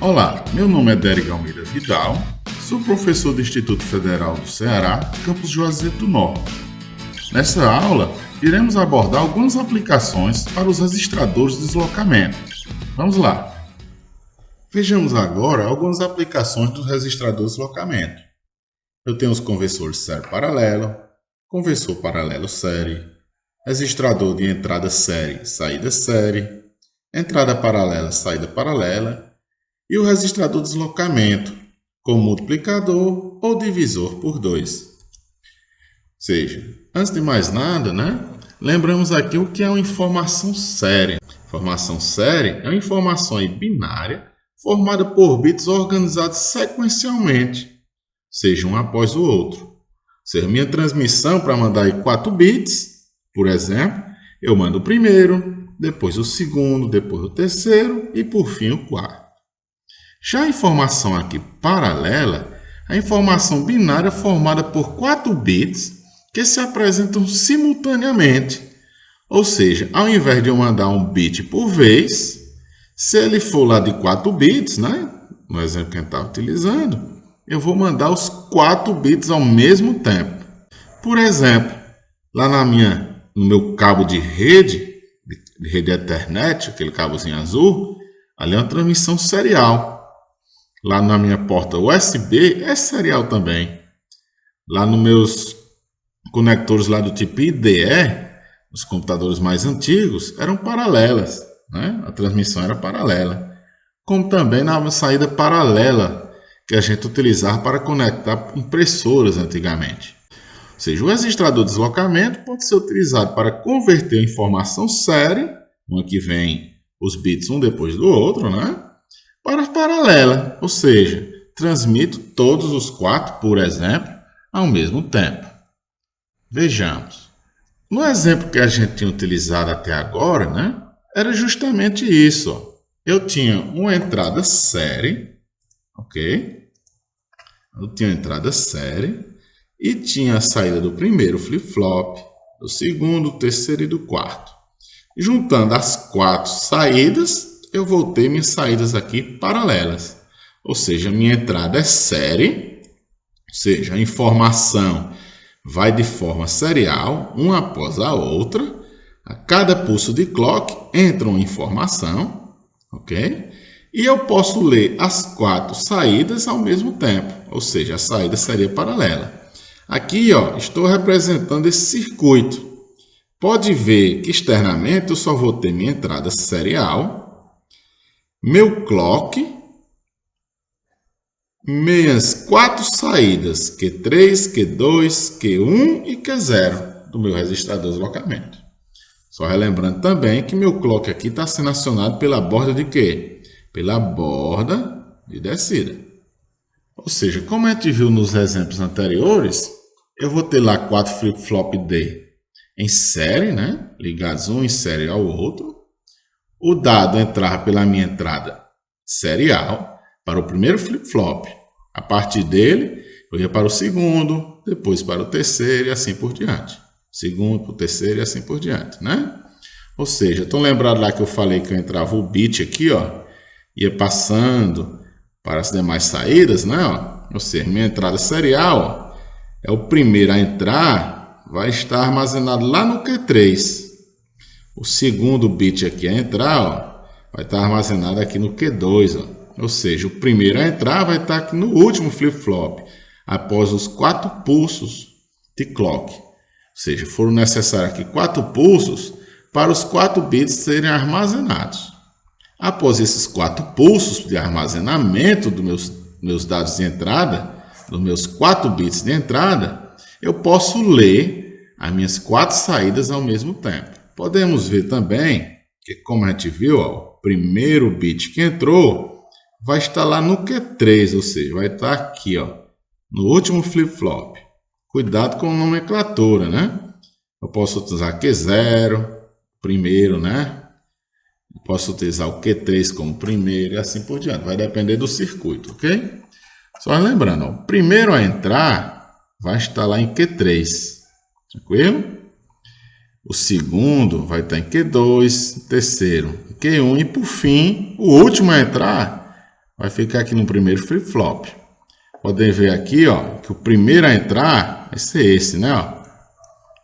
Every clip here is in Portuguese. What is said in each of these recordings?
Olá, meu nome é Dérico Almeida Vidal, sou professor do Instituto Federal do Ceará, campus Juazeiro do Norte. Nessa aula, iremos abordar algumas aplicações para os registradores de deslocamento. Vamos lá! Vejamos agora algumas aplicações dos registradores de deslocamento. Eu tenho os conversores série-paralelo, conversor paralelo-série, registrador de entrada série, saída série, entrada paralela, saída paralela e o registrador de deslocamento com multiplicador ou divisor por 2. Ou seja, antes de mais nada, lembramos aqui o que é uma informação série. Informação série é uma informação binária formada por bits organizados sequencialmente, seja um após o outro. Ou seja, minha transmissão para mandar 4 bits, por exemplo, eu mando o primeiro, depois o segundo, depois o terceiro e por fim o quarto. Já a informação aqui paralela, a informação binária formada por 4 bits que se apresentam simultaneamente. Ou seja, ao invés de eu mandar um bit por vez, se ele for lá de 4 bits, no exemplo que a gente está utilizando, eu vou mandar os 4 bits ao mesmo tempo. Por exemplo, lá no meu cabo de rede Ethernet, aquele cabozinho azul, ali é uma transmissão serial. Lá na minha porta USB é serial também. Lá nos meus conectores lá do tipo IDE, os computadores mais antigos, eram paralelas. A transmissão era paralela. Como também na saída paralela que a gente utilizava para conectar impressoras antigamente. Ou seja, o registrador de deslocamento pode ser utilizado para converter a informação série, uma que vem os bits um depois do outro, para paralela, ou seja, transmito todos os 4, por exemplo, ao mesmo tempo. Vejamos. No exemplo que a gente tinha utilizado até agora, era justamente isso. Eu tinha uma entrada série, ok? Eu tinha uma entrada série e tinha a saída do primeiro flip-flop, do segundo, do terceiro e do quarto. Juntando as 4 saídas, eu vou ter minhas saídas aqui paralelas. Ou seja, minha entrada é série, ou seja, a informação vai de forma serial, uma após a outra. A cada pulso de clock entra uma informação, ok? E eu posso ler as 4 saídas ao mesmo tempo, ou seja, a saída seria paralela. Aqui, estou representando esse circuito. Pode ver que externamente eu só vou ter minha entrada serial, meu clock, minhas 4 saídas, Q3, Q2, Q1 e Q0 do meu registrador de deslocamento. Só relembrando também que meu clock aqui está sendo acionado pela borda de quê? Pela borda de descida. Ou seja, como a gente viu nos exemplos anteriores, eu vou ter lá 4 flip-flop D em série, ligados um em série ao outro. O dado entrava pela minha entrada serial para o primeiro flip-flop. A partir dele, eu ia para o segundo, depois para o terceiro e assim por diante. Segundo para o terceiro e assim por diante, Ou seja, estão lembrados lá que eu falei que eu entrava o bit aqui, ia passando para as demais saídas, Ou seja, minha entrada serial, é o primeiro a entrar, vai estar armazenado lá no Q3. O segundo bit aqui a entrar, vai estar armazenado aqui no Q2. Ou seja, o primeiro a entrar vai estar aqui no último flip-flop, após os 4 pulsos de clock. Ou seja, foram necessários aqui 4 pulsos para os 4 bits serem armazenados. Após esses 4 pulsos de armazenamento dos meus dados de entrada, dos meus 4 bits de entrada, eu posso ler as minhas 4 saídas ao mesmo tempo. Podemos ver também que, como a gente viu, o primeiro bit que entrou vai estar lá no Q3, ou seja, vai estar aqui, no último flip-flop. Cuidado com a nomenclatura, Eu posso utilizar Q0, primeiro, Eu posso utilizar o Q3 como primeiro e assim por diante. Vai depender do circuito, ok? Só lembrando, o primeiro a entrar vai estar lá em Q3, tranquilo? O segundo vai estar em Q2, o terceiro em Q1 e, por fim, o último a entrar vai ficar aqui no primeiro flip-flop. Podem ver aqui, ó, que o primeiro a entrar vai ser esse, né? Ó.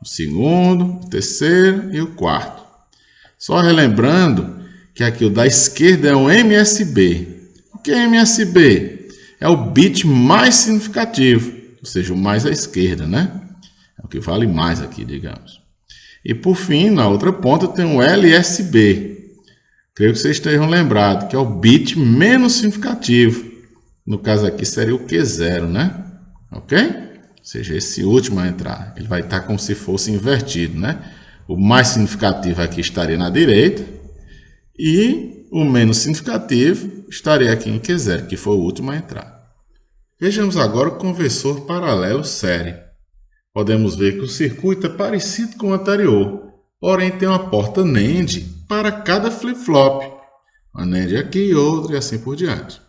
O segundo, o terceiro e o quarto. Só relembrando que aqui o da esquerda é um MSB. O que é MSB? É o bit mais significativo, ou seja, o mais à esquerda, né? É o que vale mais aqui, digamos. E por fim, na outra ponta tem o LSB. Creio que vocês estejam lembrados, que é o bit menos significativo. No caso aqui seria o Q0, né? Ok? Ou seja, esse último a entrar. Ele vai estar como se fosse invertido, né? O mais significativo aqui estaria na direita. E o menos significativo estaria aqui em Q0, que foi o último a entrar. Vejamos agora o conversor paralelo série. Podemos ver que o circuito é parecido com o anterior, porém tem uma porta NAND para cada flip-flop. Uma NAND aqui e outra e assim por diante.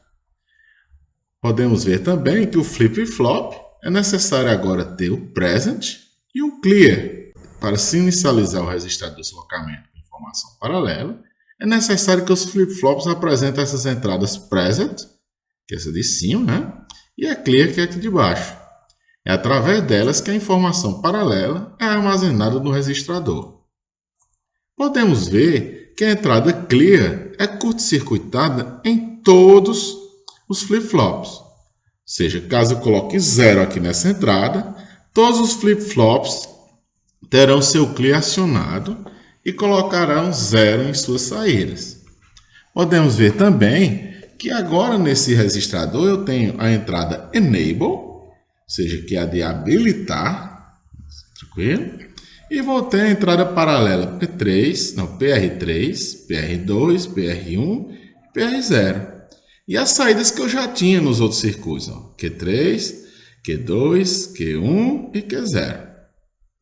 Podemos ver também que o flip-flop é necessário agora ter o present e o clear. Para se inicializar o registrador de deslocamento com informação paralela, é necessário que os flip-flops apresentem essas entradas present, que é essa de cima, né? E a clear, que é aqui de baixo. É através delas que a informação paralela é armazenada no registrador. Podemos ver que a entrada clear é curto-circuitada em todos os flip-flops. Ou seja, caso eu coloque 0 aqui nessa entrada, todos os flip-flops terão seu clear acionado e colocarão 0 em suas saídas. Podemos ver também que agora nesse registrador eu tenho a entrada enable, ou seja, que é a de habilitar, tranquilo? E vou ter a entrada paralela PR3, PR2, PR1 e PR0. E as saídas que eu já tinha nos outros circuitos, ó, Q3, Q2, Q1 e Q0.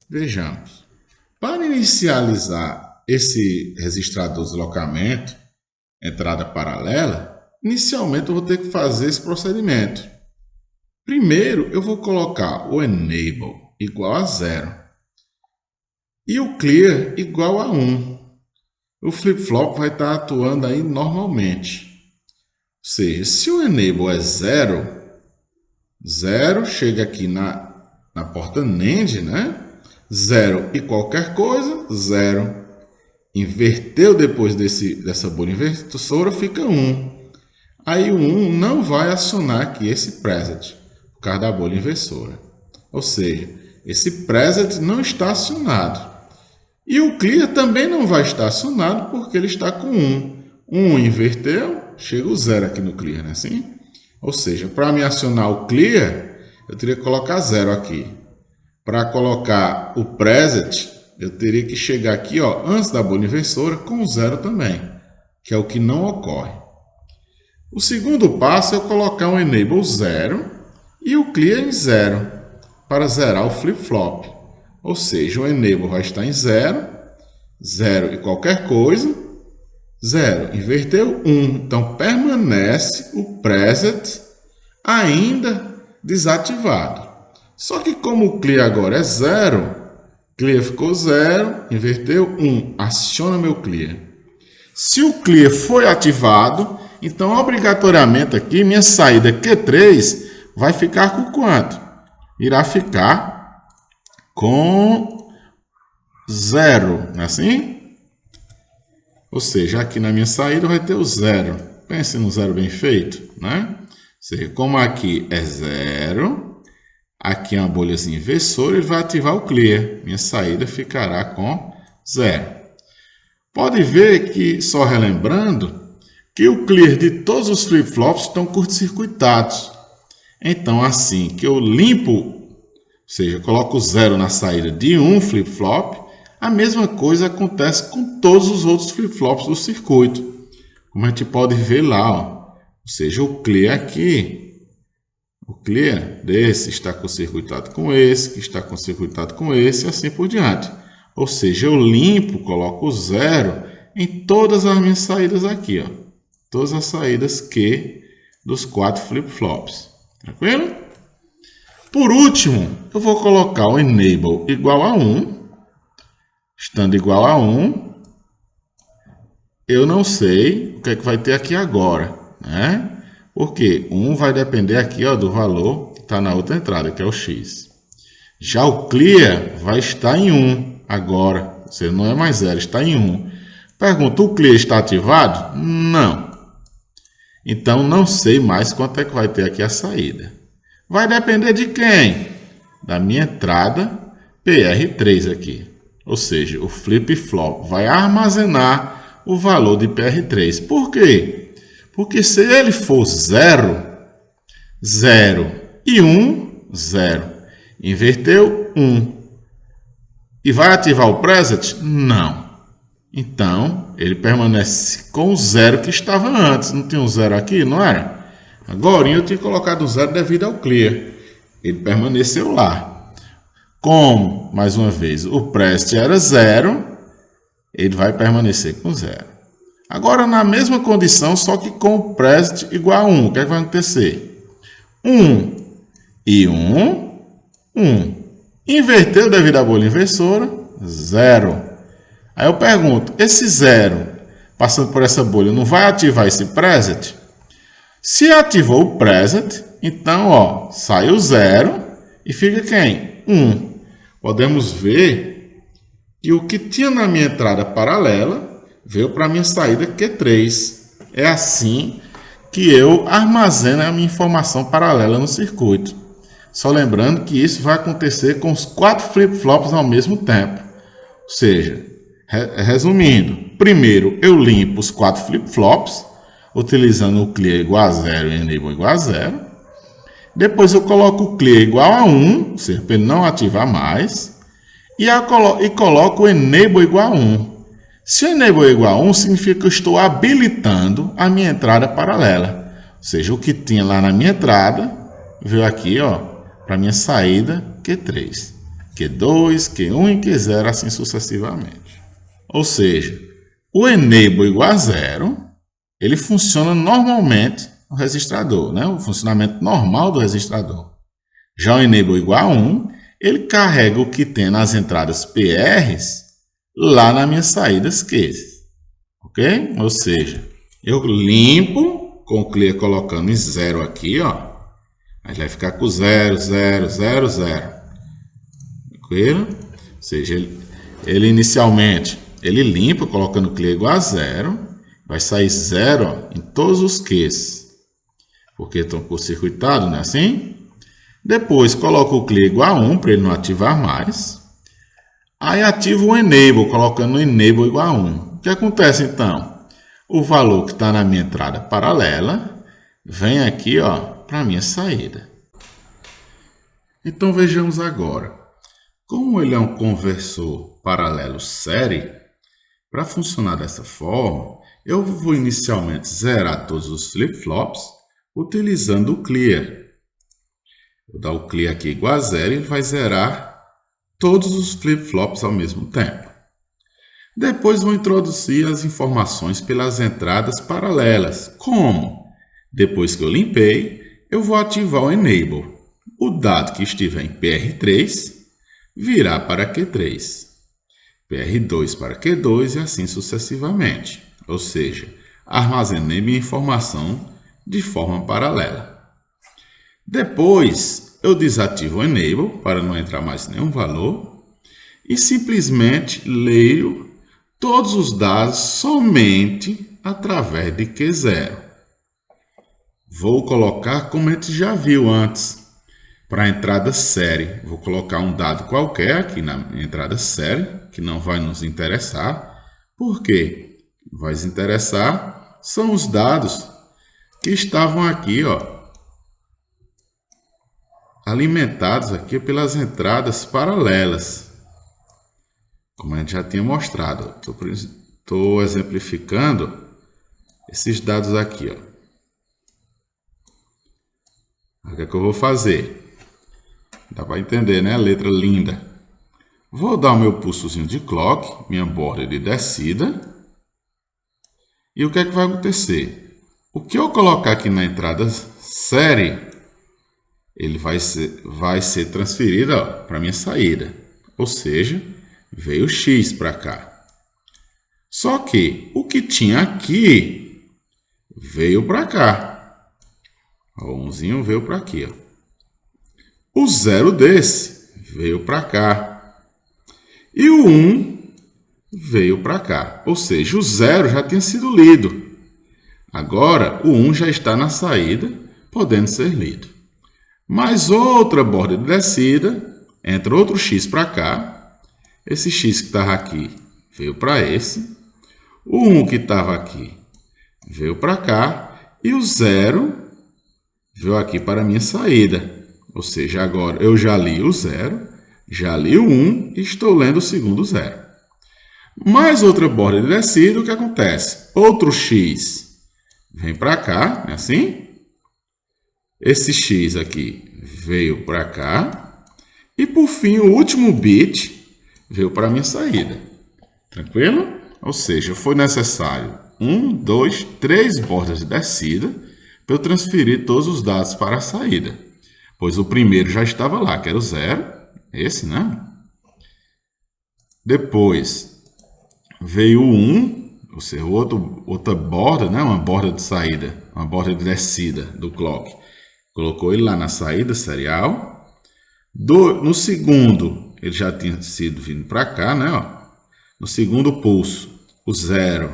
Vejamos. Para inicializar esse registrador de deslocamento, entrada paralela, inicialmente eu vou ter que fazer esse procedimento. Primeiro, eu vou colocar o enable igual a 0 e o clear igual a 1. O flip-flop vai estar atuando aí normalmente. Ou seja, se o enable é 0, 0 chega aqui na porta NAND, né? 0 e qualquer coisa, 0. Inverteu depois dessa bolha inversora, fica 1. Aí o 1 não vai acionar aqui esse present, por causa da bolha inversora. Ou seja, esse present não está acionado. E o clear também não vai estar acionado porque ele está com 1. 1 inverteu, chega o 0 aqui no clear, né? Assim? Ou seja, para me acionar o clear, eu teria que colocar 0 aqui. Para colocar o present, eu teria que chegar aqui, ó, antes da bolha inversora com 0 também, que é o que não ocorre. O segundo passo é eu colocar um enable 0 e o clear em 0 para zerar o flip-flop. Ou seja, o enable vai estar em 0, 0 e qualquer coisa, 0, inverteu 1. Então, permanece o present ainda desativado. Só que como o clear agora é 0, clear ficou 0, inverteu 1, aciona meu clear. Se o clear foi ativado, então obrigatoriamente aqui minha saída Q3 vai ficar com quanto? Irá ficar com 0, não é assim? Ou seja, aqui na minha saída vai ter o 0. Pense no 0 bem feito, né? Ou seja, como aqui é 0, aqui é uma bolhazinha inversora, ele vai ativar o clear. Minha saída ficará com 0. Pode ver que, só relembrando, que o clear de todos os flip-flops estão curto-circuitados. Então, assim que eu limpo, ou seja, coloco 0 na saída de um flip-flop, a mesma coisa acontece com todos os outros flip-flops do circuito. Como a gente pode ver lá, ó. Ou seja, o clear aqui, o clear desse está curto-circuitado com esse, que está curto-circuitado com esse, e assim por diante. Ou seja, eu limpo, coloco 0 em todas as minhas saídas aqui, ó. Todas as saídas Q dos 4 flip-flops. Tranquilo? Por último, eu vou colocar o enable igual a 1. Estando igual a 1, eu não sei o que é que vai ter aqui agora, né? Porque 1 vai depender aqui, ó, do valor que está na outra entrada, que é o x. Já o clear vai estar em 1 agora. Você não é mais 0, está em 1. Pergunta, o clear está ativado? Não. Então, não sei mais quanto é que vai ter aqui a saída. Vai depender de quem? Da minha entrada PR3 aqui. Ou seja, o flip-flop vai armazenar o valor de PR3. Por quê? Porque se ele for 0, 0 e 1, 0. Inverteu 1. E vai ativar o preset? Não. Então, ele permanece com o 0 que estava antes. Não tinha um 0 aqui, não era? Agora, eu tinha colocado o 0 devido ao clear. Ele permaneceu lá. Como, mais uma vez, o preset era 0, ele vai permanecer com 0. Agora, na mesma condição, só que com o preset igual a 1. O que é que vai acontecer? 1 e 1, 1. Inverteu devido à bolha inversora, 0. Aí eu pergunto, esse 0, passando por essa bolha, não vai ativar esse preset? Se ativou o preset, então, ó, sai o 0 e fica quem? 1. Podemos ver que o que tinha na minha entrada paralela veio para a minha saída Q3. É assim que eu armazeno a minha informação paralela no circuito. Só lembrando que isso vai acontecer com os 4 flip-flops ao mesmo tempo. Ou seja, resumindo, primeiro eu limpo os 4 flip-flops, utilizando o clear igual a 0 e enable igual a 0. Depois eu coloco o clear igual a 1, ou seja, para ele não ativar mais. E coloco o enable igual a 1. Se o enable é igual a 1, significa que eu estou habilitando a minha entrada paralela. Ou seja, o que tinha lá na minha entrada, veio aqui, ó, para a minha saída Q3. Q2, Q1 e Q0, assim sucessivamente. Ou seja, o enable igual a 0, ele funciona normalmente no registrador, né? O funcionamento normal do registrador. Já o enable igual a 1, ele carrega o que tem nas entradas PRs lá nas minhas saídas Qs. Ok? Ou seja, eu limpo com o clear colocando em 0 aqui, ó. Aí vai ficar com 0, 0, 0, 0. Tranquilo? Ou seja, ele inicialmente, ele limpa colocando clear igual a 0. Vai sair 0, ó, em todos os Qs. Porque estão curto-circuitados, não é assim? Depois coloco o clear igual a 1 para ele não ativar mais. Aí ativo o enable, colocando o enable igual a 1. O que acontece então? O valor que está na minha entrada paralela vem aqui, ó, para a minha saída. Então vejamos agora. Como ele é um conversor paralelo série, para funcionar dessa forma, eu vou inicialmente zerar todos os flip-flops utilizando o clear. Vou dar o clear aqui igual a 0 e ele vai zerar todos os flip-flops ao mesmo tempo. Depois vou introduzir as informações pelas entradas paralelas. Como? Depois que eu limpei, eu vou ativar o enable. O dado que estiver em PR3 virá para Q3. PR2 para Q2 e assim sucessivamente. Ou seja, armazenei minha informação de forma paralela. Depois, eu desativo o enable para não entrar mais nenhum valor e simplesmente leio todos os dados somente através de Q0. Vou colocar como a gente já viu antes, para a entrada série. Vou colocar um dado qualquer aqui na entrada série, que não vai nos interessar. Por quê? Vai nos interessar são os dados que estavam aqui, ó, alimentados aqui pelas entradas paralelas, como a gente já tinha mostrado. Estou exemplificando esses dados aqui, ó. O que é que eu vou fazer? Dá para entender, né? A letra linda. Vou dar o meu pulsozinho de clock, minha borda de descida. E o que é que vai acontecer? O que eu colocar aqui na entrada série, ele vai ser transferido para a minha saída. Ou seja, veio X para cá. Só que o que tinha aqui veio para cá. O 1zinho veio para aqui, ó. O 0 desse veio para cá. E o 1 veio para cá. Ou seja, o 0 já tinha sido lido. Agora, o 1 já está na saída, podendo ser lido. Mais outra borda de descida, entra outro x para cá. Esse x que estava aqui veio para esse. O 1 que estava aqui veio para cá. E o 0 veio aqui para a minha saída. Ou seja, agora eu já li o 0, já li o 1 e estou lendo o segundo 0. Mais outra borda de descida, o que acontece? Outro x vem para cá, é assim? Esse x aqui veio para cá. E, por fim, o último bit veio para a minha saída. Tranquilo? Ou seja, foi necessário 1, 2, 3 bordas de descida para eu transferir todos os dados para a saída. Pois o primeiro já estava lá, que era o 0. Esse, né? Depois veio o 1, ou seja, outra borda, né? Uma borda de saída, uma borda de descida do clock. Colocou ele lá na saída serial. No segundo, ele já tinha sido vindo para cá, né? Ó. No segundo pulso, o 0,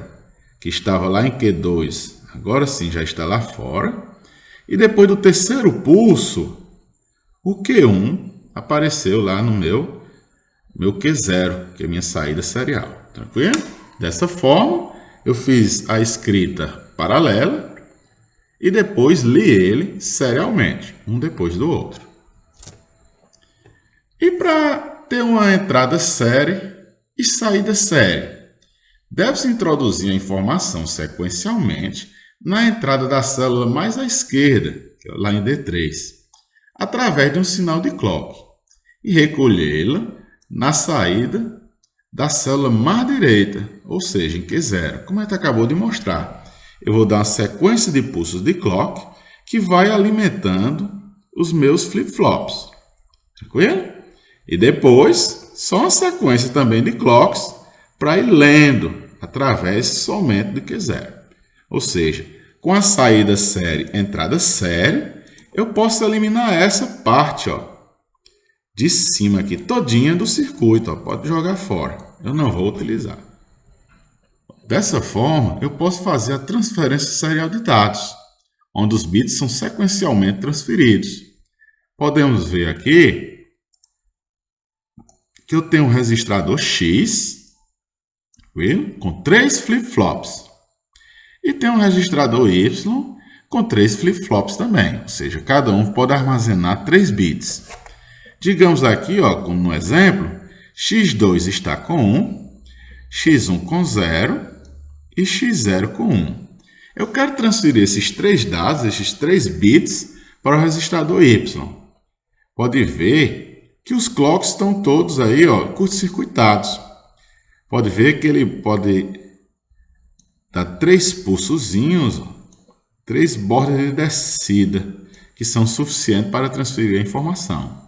que estava lá em Q2, agora sim já está lá fora. E depois do terceiro pulso, o Q1 apareceu lá no meu Q0, que é a minha saída serial. Tranquilo? Dessa forma, eu fiz a escrita paralela e depois li ele serialmente, um depois do outro. E para ter uma entrada série e saída série, deve-se introduzir a informação sequencialmente na entrada da célula mais à esquerda, que é lá em D3, através de um sinal de clock, e recolhê-la na saída da célula mais direita, ou seja, em Q0, como a gente acabou de mostrar. Eu vou dar uma sequência de pulsos de clock que vai alimentando os meus flip-flops. Tranquilo? E depois, só uma sequência também de clocks para ir lendo através somente do Q0. Ou seja, com a saída série, entrada série, eu posso eliminar essa parte, ó, de cima aqui, todinha do circuito. Ó, pode jogar fora. Eu não vou utilizar. Dessa forma, eu posso fazer a transferência serial de dados, onde os bits são sequencialmente transferidos. Podemos ver aqui que eu tenho um registrador X, com 3 flip-flops. E tem um registrador Y com 3 flip-flops também. Ou seja, cada um pode armazenar 3 bits. Digamos aqui, ó, como no exemplo, X2 está com 1, X1 com 0 e X0 com 1. Eu quero transferir esses 3 dados, esses 3 bits, para o registrador Y. Pode ver que os clocks estão todos aí, ó, curto-circuitados. Pode ver que ele pode dar 3 pulsozinhos, 3 bordas de descida, que são suficientes para transferir a informação.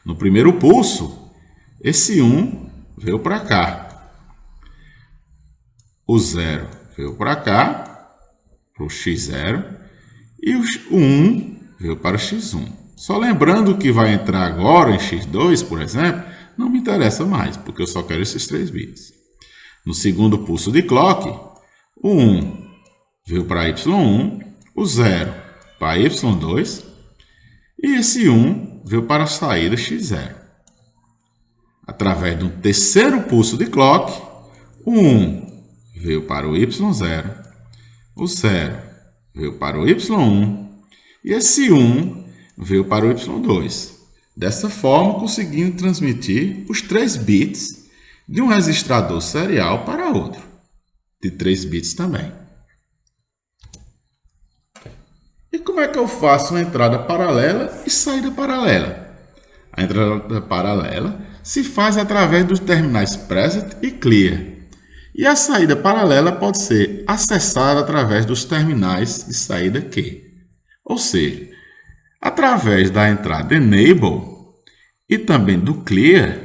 No primeiro pulso, esse 1 veio para cá. O 0 veio para cá, para o X0, e o 1 veio para o X1. Só lembrando que vai entrar agora em X2, por exemplo, não me interessa mais, porque eu só quero esses 3 bits. No segundo pulso de clock, o 1 veio para Y1, o 0 para Y2, e esse 1 veio para a saída X0. Através de um terceiro pulso de clock, o 1 veio para o Y0, o 0 veio para o Y1 e esse 1 veio para o Y2. Dessa forma, conseguindo transmitir os 3 bits de um registrador serial para outro, de 3 bits também. E como é que eu faço uma entrada paralela e saída paralela? A entrada paralela se faz através dos terminais present e clear. E a saída paralela pode ser acessada através dos terminais de saída Q. Ou seja, através da entrada enable e também do clear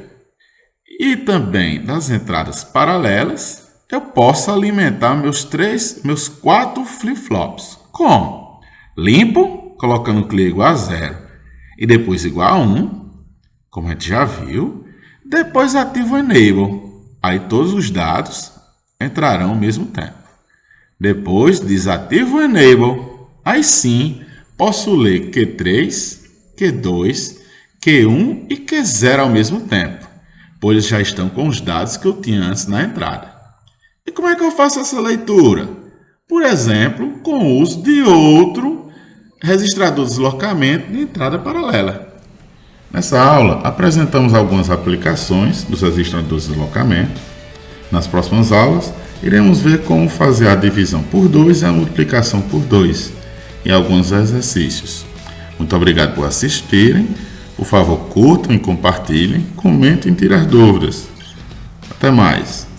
e também das entradas paralelas, eu posso alimentar meus 4 flip-flops. Como? Limpo colocando o clear igual a 0 e depois igual a 1, como a gente já viu. Depois ativo o enable, aí todos os dados entrarão ao mesmo tempo. Depois desativo o enable, aí sim posso ler Q3, Q2, Q1 e Q0 ao mesmo tempo, pois já estão com os dados que eu tinha antes na entrada. E como é que eu faço essa leitura? Por exemplo, com o uso de outro registrador de deslocamento de entrada paralela. Nessa aula, apresentamos algumas aplicações dos registradores de deslocamento. Nas próximas aulas, iremos ver como fazer a divisão por 2 e a multiplicação por 2 em alguns exercícios. Muito obrigado por assistirem. Por favor, curtam e compartilhem, comentem e tirem as dúvidas. Até mais!